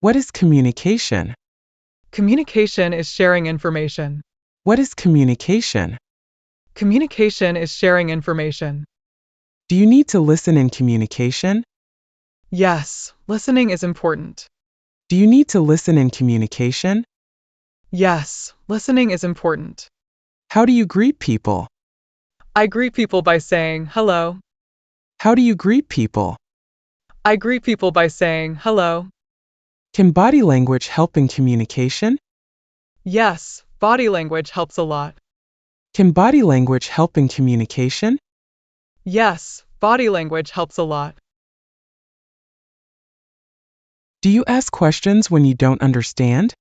What is communication? Communication is sharing information. What is communication? Communication is sharing information. Do you need to listen in communication? Yes, listening is important. Do you need to listen in communication? Yes, listening is important. How do you greet people? I greet people by saying hello. How do you greet people? I greet people by saying hello. Can body language help in communication? Yes, body language helps a lot. Can body language help in communication? Yes, body language helps a lot. Do you ask questions when you don't understand?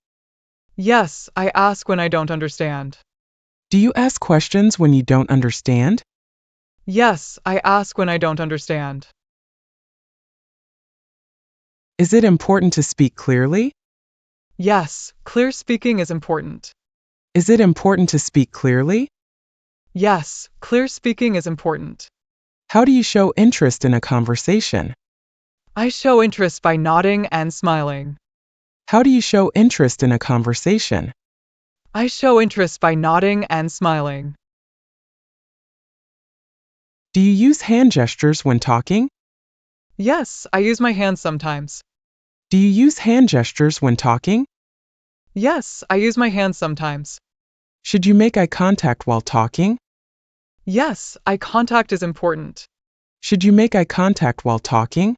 Yes, I ask when I don't understand. Do you ask questions when you don't understand? Yes, I ask when I don't understand. Is it important to speak clearly? Yes, clear speaking is important. Is it important to speak clearly? Yes, clear speaking is important. How do you show interest in a conversation? I show interest by nodding and smiling. How do you show interest in a conversation? I show interest by nodding and smiling. Do you use hand gestures when talking? Yes, I use my hands sometimes. Do you use hand gestures when talking? Yes, I use my hands sometimes. Should you make eye contact while talking? Yes, eye contact is important. Should you make eye contact while talking?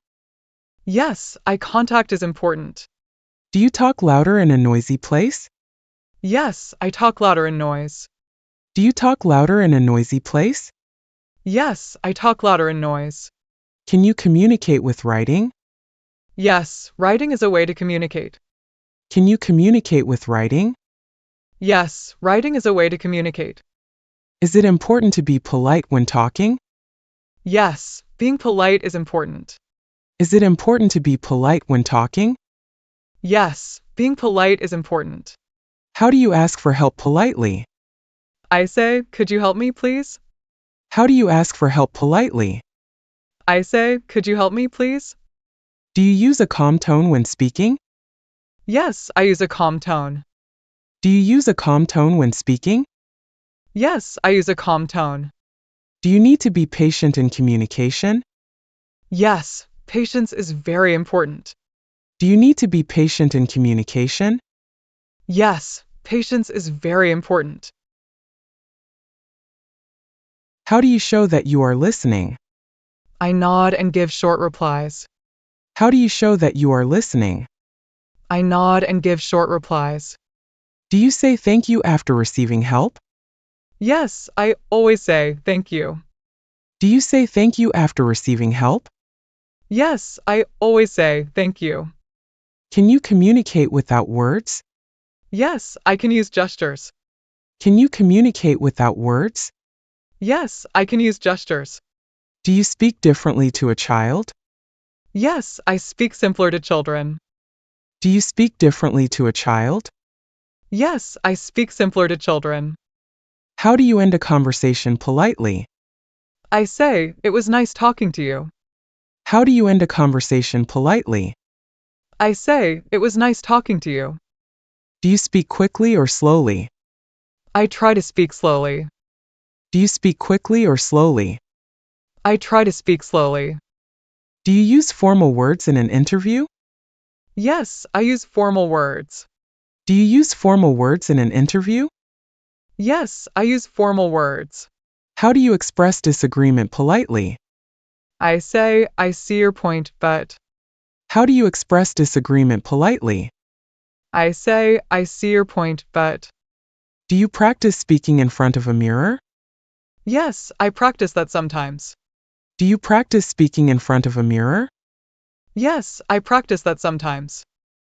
Yes, eye contact is important. Do you talk louder in a noisy place? Yes, I talk louder in noise. Do you talk louder in a noisy place? Yes, I talk louder in noise. Can you communicate with writing? Yes, writing is a way to communicate. Can you communicate with writing? Yes, writing is a way to communicate. Is it important to be polite when talking? Yes, being polite is important. Is it important to be polite when talking? Yes, being polite is important. How do you ask for help politely? I say, could you help me, please? How do you ask for help politely? I say, could you help me, please? Do you use a calm tone when speaking? Yes, I use a calm tone. Do you use a calm tone when speaking? Yes, I use a calm tone. Do you need to be patient in communication? Yes, patience is very important. Do you need to be patient in communication? Yes, patience is very important. How do you show that you are listening? I nod and give short replies. How do you show that you are listening? I nod and give short replies. Do you say thank you after receiving help? Yes, I always say thank you. Do you say thank you after receiving help? Yes, I always say thank you. Can you communicate without words? Yes, I can use gestures. Can you communicate without words? Yes, I can use gestures. Do you speak differently to a child? Yes, I speak simpler to children. Do you speak differently to a child? Yes, I speak simpler to children. How do you end a conversation politely? I say, it was nice talking to you. How do you end a conversation politely? I say, it was nice talking to you. Do you speak quickly or slowly? I try to speak slowly. Do you speak quickly or slowly? I try to speak slowly. Do you use formal words in an interview? Yes, I use formal words. Do you use formal words in an interview? Yes, I use formal words. How do you express disagreement politely? I say, I see your point, but. How do you express disagreement politely? I say, I see your point, but. Do you practice speaking in front of a mirror? Yes, I practice that sometimes. Do you practice speaking in front of a mirror? Yes, I practice that sometimes.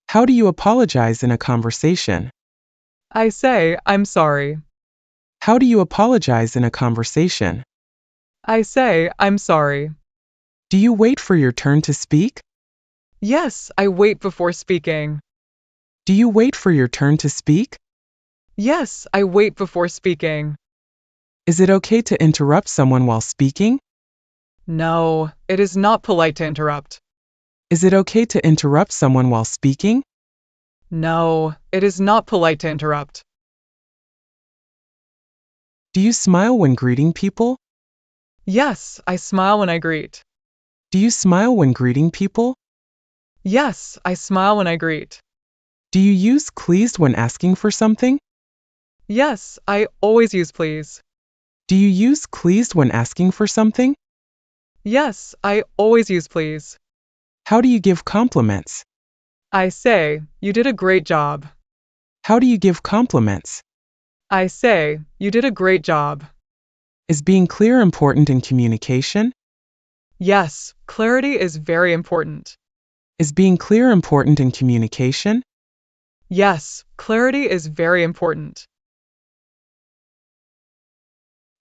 How do you apologize in a conversation? I say, I'm sorry. How do you apologize in a conversation? I say, I'm sorry. Do you wait for your turn to speak? Yes, I wait before speaking. Do you wait for your turn to speak? Yes, I wait before speaking. Is it okay to interrupt someone while speaking? No, it is not polite to interrupt. Is it okay to interrupt someone while speaking? No, it is not polite to interrupt. Do you smile when greeting people? Yes, I smile when I greet. Do you smile when greeting people? Yes, I smile when I greet. Do you use pleased when asking for something? Yes, I always use please. Do you use pleased when asking for something? Yes, I always use please. How do you give compliments? I say, you did a great job. How do you give compliments? I say, you did a great job. Is being clear important in communication? Yes, clarity is very important. Is being clear important in communication? Yes, clarity is very important.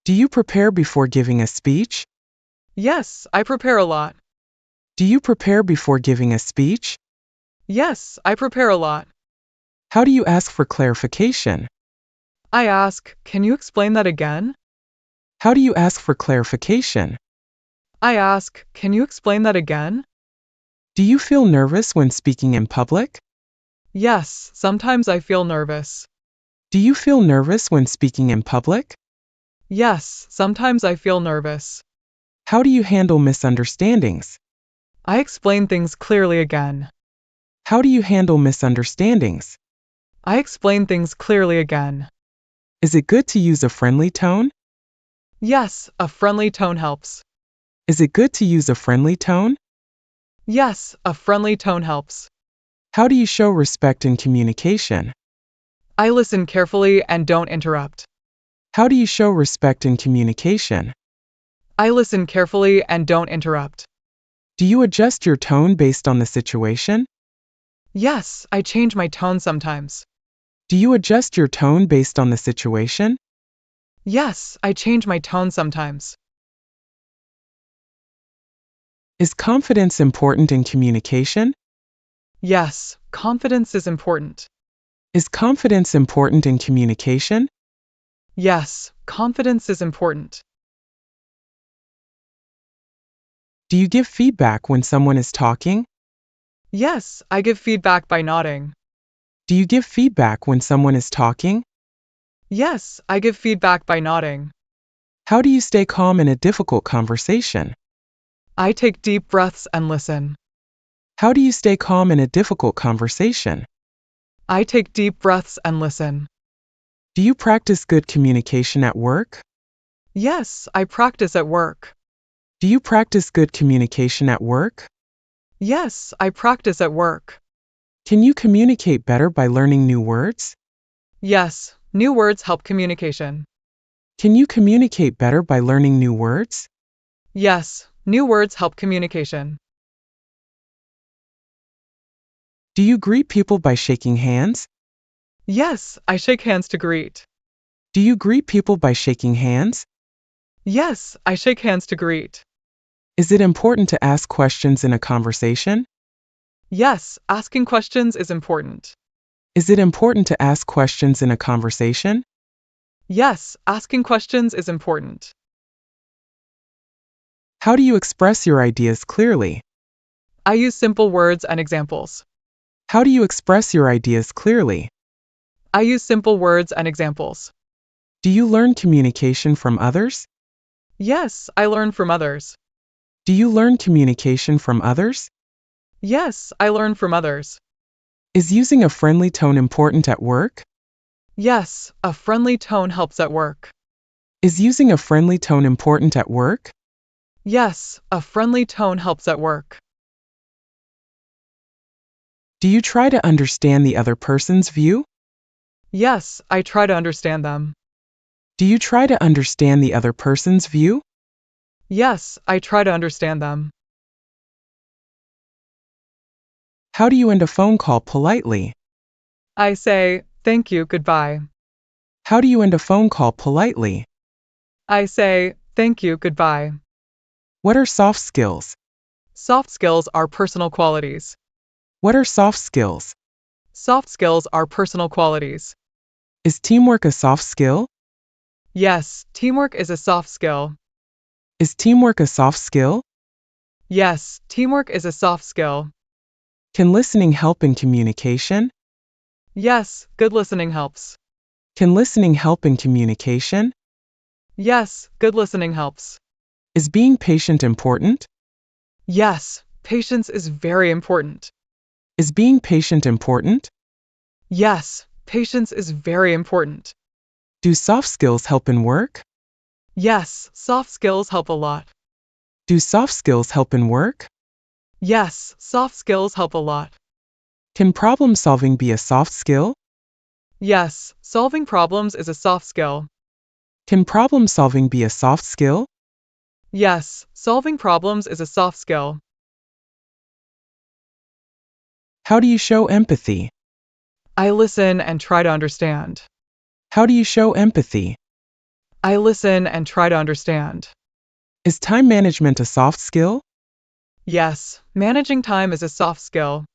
Do you prepare before giving a speech? Yes, I prepare a lot. Do you prepare before giving a speech? Yes, I prepare a lot. How do you ask for clarification? I ask, can you explain that again? How do you ask for clarification? I ask, can you explain that again? Do you feel nervous when speaking in public? Yes, sometimes I feel nervous. Do you feel nervous when speaking in public? Yes, sometimes I feel nervous. How do you handle misunderstandings? I explain things clearly again. How do you handle misunderstandings? I explain things clearly again. Is it good to use a friendly tone? Yes, a friendly tone helps. Is it good to use a friendly tone? Yes, a friendly tone helps. How do you show respect in communication? I listen carefully and don't interrupt. How do you show respect in communication? I listen carefully and don't interrupt. Do you adjust your tone based on the situation? Yes, I change my tone sometimes. Do you adjust your tone based on the situation? Yes, I change my tone sometimes. Is confidence important in communication? Yes, confidence is important. Is confidence important in communication? Yes, confidence is important. Do you give feedback when someone is talking? Yes, I give feedback by nodding. Do you give feedback when someone is talking? Yes, I give feedback by nodding. How do you stay calm in a difficult conversation? I take deep breaths and listen. How do you stay calm in a difficult conversation? I take deep breaths and listen. Do you practice good communication at work? Yes, I practice at work. Do you practice good communication at work? Yes, I practice at work. Can you communicate better by learning new words? Yes, new words help communication. Can you communicate better by learning new words? Yes, new words help communication. Do you greet people by shaking hands? Yes, I shake hands to greet. Do you greet people by shaking hands? Yes, I shake hands to greet. Is it important to ask questions in a conversation? Yes, asking questions is important. Is it important to ask questions in a conversation? Yes, asking questions is important. How do you express your ideas clearly? I use simple words and examples. How do you express your ideas clearly? I use simple words and examples. Do you learn communication from others? Yes, I learn from others. Do you learn communication from others? Yes, I learn from others. Is using a friendly tone important at work? Yes, a friendly tone helps at work. Is using a friendly tone important at work? Yes, a friendly tone helps at work. Do you try to understand the other person's view? Yes, I try to understand them. Do you try to understand the other person's view? Yes, I try to understand them. How do you end a phone call politely? I say, thank you, goodbye. How do you end a phone call politely? I say, thank you, goodbye. What are soft skills? Soft skills are personal qualities. What are soft skills? Soft skills are personal qualities. Is teamwork a soft skill? Yes, teamwork is a soft skill. Is teamwork a soft skill? Yes, teamwork is a soft skill. Can listening help in communication? Yes, good listening helps. Can listening help in communication? Yes, good listening helps. Is being patient important? Yes, patience is very important. Is being patient important? Yes, patience is very important. Do soft skills help in work? Yes, soft skills help a lot. Do soft skills help in work? Yes, soft skills help a lot. Can problem solving be a soft skill? Yes, solving problems is a soft skill. Can problem solving be a soft skill? Yes, solving problems is a soft skill. How do you show empathy? I listen and try to understand. How do you show empathy? I listen and try to understand. Is time management a soft skill? Yes, managing time is a soft skill.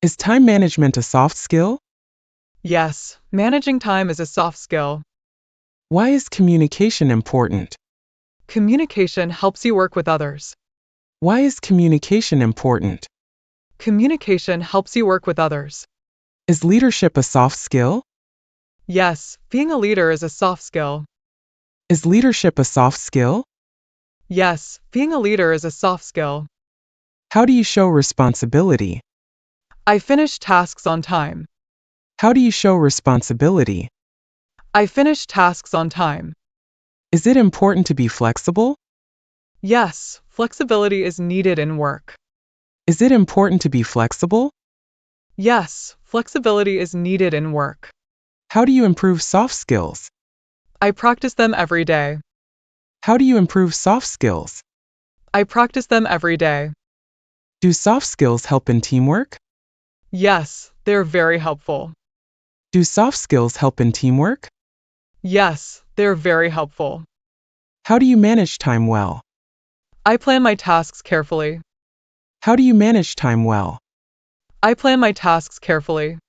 Is time management a soft skill? Yes, managing time is a soft skill. Why is communication important? Communication helps you work with others. Why is communication important? Communication helps you work with others. Is leadership a soft skill? Yes, being a leader is a soft skill. Is leadership a soft skill? Yes, being a leader is a soft skill. How do you show responsibility? I finish tasks on time. How do you show responsibility? I finish tasks on time. Is it important to be flexible? Yes, flexibility is needed in work. Is it important to be flexible? Yes, flexibility is needed in work. How do you improve soft skills? I practice them every day. How do you improve soft skills? I practice them every day. Do soft skills help in teamwork? Yes, they're very helpful. Do soft skills help in teamwork? Yes, they're very helpful. How do you manage time well? I plan my tasks carefully. How do you manage time well? I plan my tasks carefully.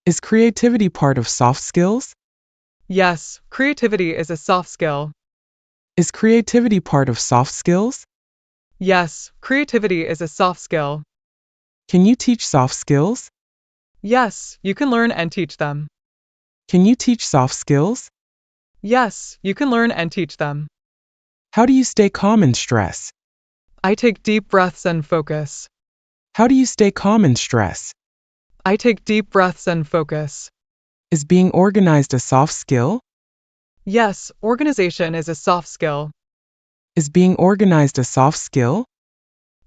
Is creativity part of soft skills? Yes, creativity is a soft skill. Is creativity part of soft skills? Yes, creativity is a soft skill. Can you teach soft skills? Yes, you can learn and teach them. Can you teach soft skills? Yes, you can learn and teach them. How do you stay calm in stress? I take deep breaths and focus. How do you stay calm in stress? I take deep breaths and focus. Is being organized a soft skill? Yes, organization is a soft skill. Is being organized a soft skill?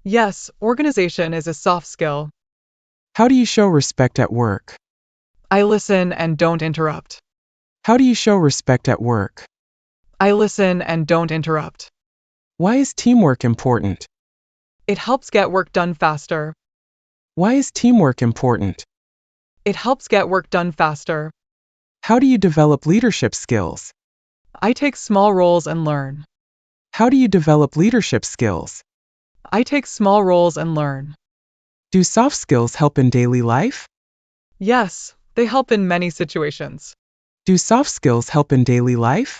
Yes, organization is a soft skill. How do you show respect at work? I listen and don't interrupt. How do you show respect at work? I listen and don't interrupt. Why is teamwork important? It helps get work done faster. Why is teamwork important? It helps get work done faster. How do you develop leadership skills? I take small roles and learn. How do you develop leadership skills? I take small roles and learn. Do soft skills help in daily life? Yes, they help in many situations. Do soft skills help in daily life?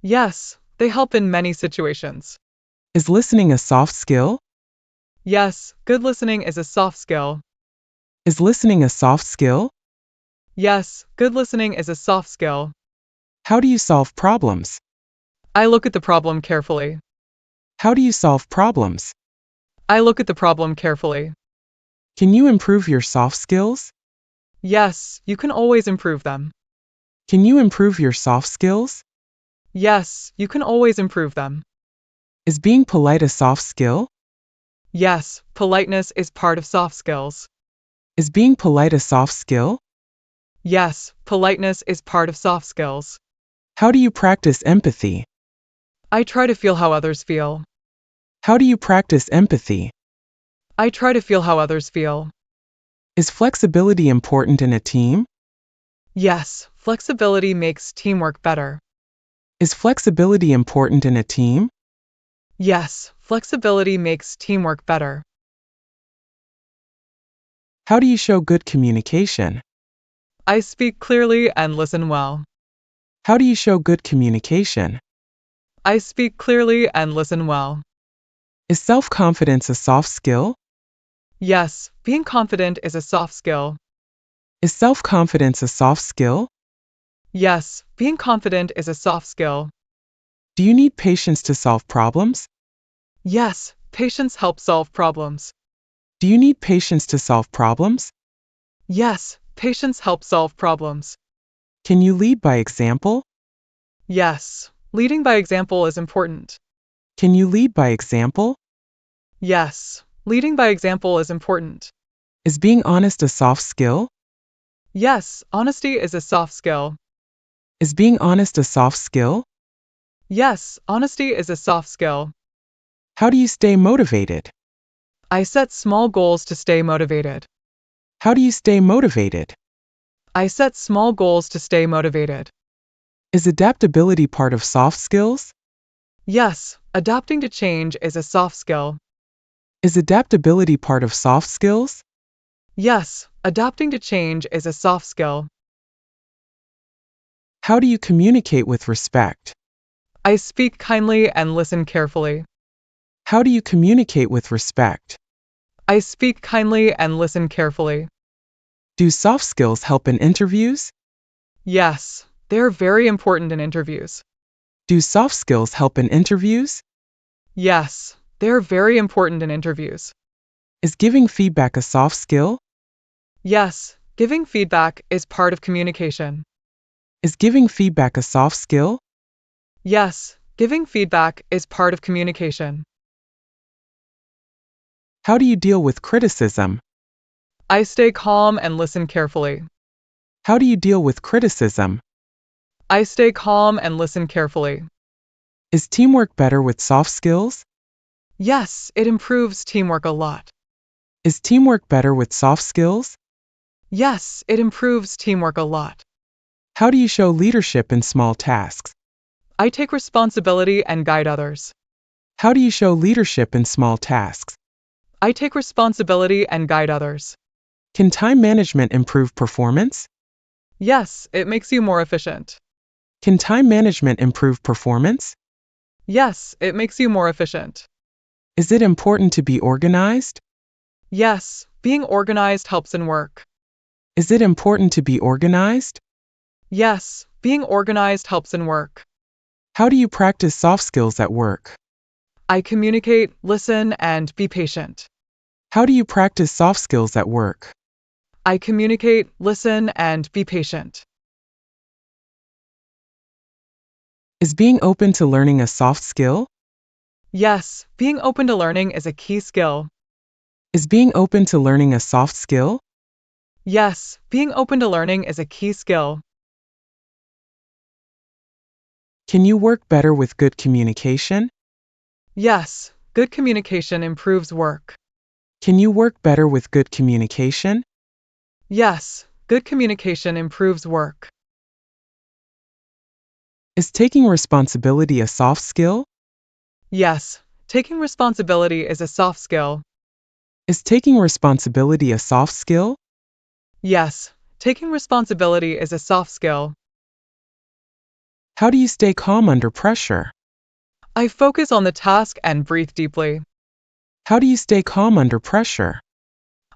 Yes, they help in many situations. Is listening a soft skill? Yes, good listening is a soft skill. Is listening a soft skill? Yes, good listening is a soft skill. How do you solve problems? I look at the problem carefully. How do you solve problems? I look at the problem carefully. Can you improve your soft skills? Yes, you can always improve them. Can you improve your soft skills? Yes, you can always improve them. Is being polite a soft skill? Yes, politeness is part of soft skills. Is being polite a soft skill? Yes, politeness is part of soft skills. How do you practice empathy? I try to feel how others feel. How do you practice empathy? I try to feel how others feel. Is flexibility important in a team? Yes, flexibility makes teamwork better. Is flexibility important in a team? Yes, flexibility makes teamwork better. How do you show good communication? I speak clearly and listen well. How do you show good communication? I speak clearly and listen well. Is self-confidence a soft skill? Yes, being confident is a soft skill. Is self-confidence a soft skill? Yes, being confident is a soft skill. Do you need patience to solve problems? Yes, patience helps solve problems. Do you need patience to solve problems? Yes, patience helps solve problems. Can you lead by example? Yes, leading by example is important. Can you lead by example? Yes, leading by example is important. Is being honest a soft skill? Yes, honesty is a soft skill. Is being honest a soft skill? Yes, honesty is a soft skill. How do you stay motivated? I set small goals to stay motivated. How do you stay motivated? I set small goals to stay motivated. Is adaptability part of soft skills? Yes, adapting to change is a soft skill. Is adaptability part of soft skills? Yes, adapting to change is a soft skill. How do you communicate with respect? I speak kindly and listen carefully. How do you communicate with respect? I speak kindly and listen carefully. Do soft skills help in interviews? Yes, they're very important in interviews. Do soft skills help in interviews? Yes, they're very important in interviews. Is giving feedback a soft skill? Yes, giving feedback is part of communication. Is giving feedback a soft skill? Yes, giving feedback is part of communication. How do you deal with criticism? I stay calm and listen carefully. How do you deal with criticism? I stay calm and listen carefully. Is teamwork better with soft skills? Yes, it improves teamwork a lot. Is teamwork better with soft skills? Yes, it improves teamwork a lot. How do you show leadership in small tasks? I take responsibility and guide others. How do you show leadership in small tasks? I take responsibility and guide others. Can time management improve performance? Yes, it makes you more efficient. Can time management improve performance? Yes, it makes you more efficient. Is it important to be organized? Yes, being organized helps in work. Is it important to be organized? Yes, being organized helps in work. How do you practice soft skills at work? I communicate, listen, and be patient. How do you practice soft skills at work? I communicate, listen, and be patient. Is being open to learning a soft skill? Yes, being open to learning is a key skill. Is being open to learning a soft skill? Yes, being open to learning is a key skill. Can you work better with good communication? Yes, good communication improves work. Can you work better with good communication? Yes, good communication improves work. Is taking responsibility a soft skill? Yes, taking responsibility is a soft skill. Is taking responsibility a soft skill? Yes, taking responsibility is a soft skill. How do you stay calm under pressure? I focus on the task and breathe deeply. How do you stay calm under pressure?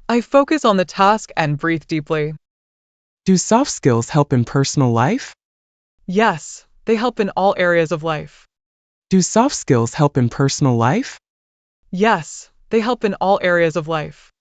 I focus on the task and breathe deeply. Do soft skills help in personal life? Yes, they help in all areas of life. Do soft skills help in personal life? Yes, they help in all areas of life.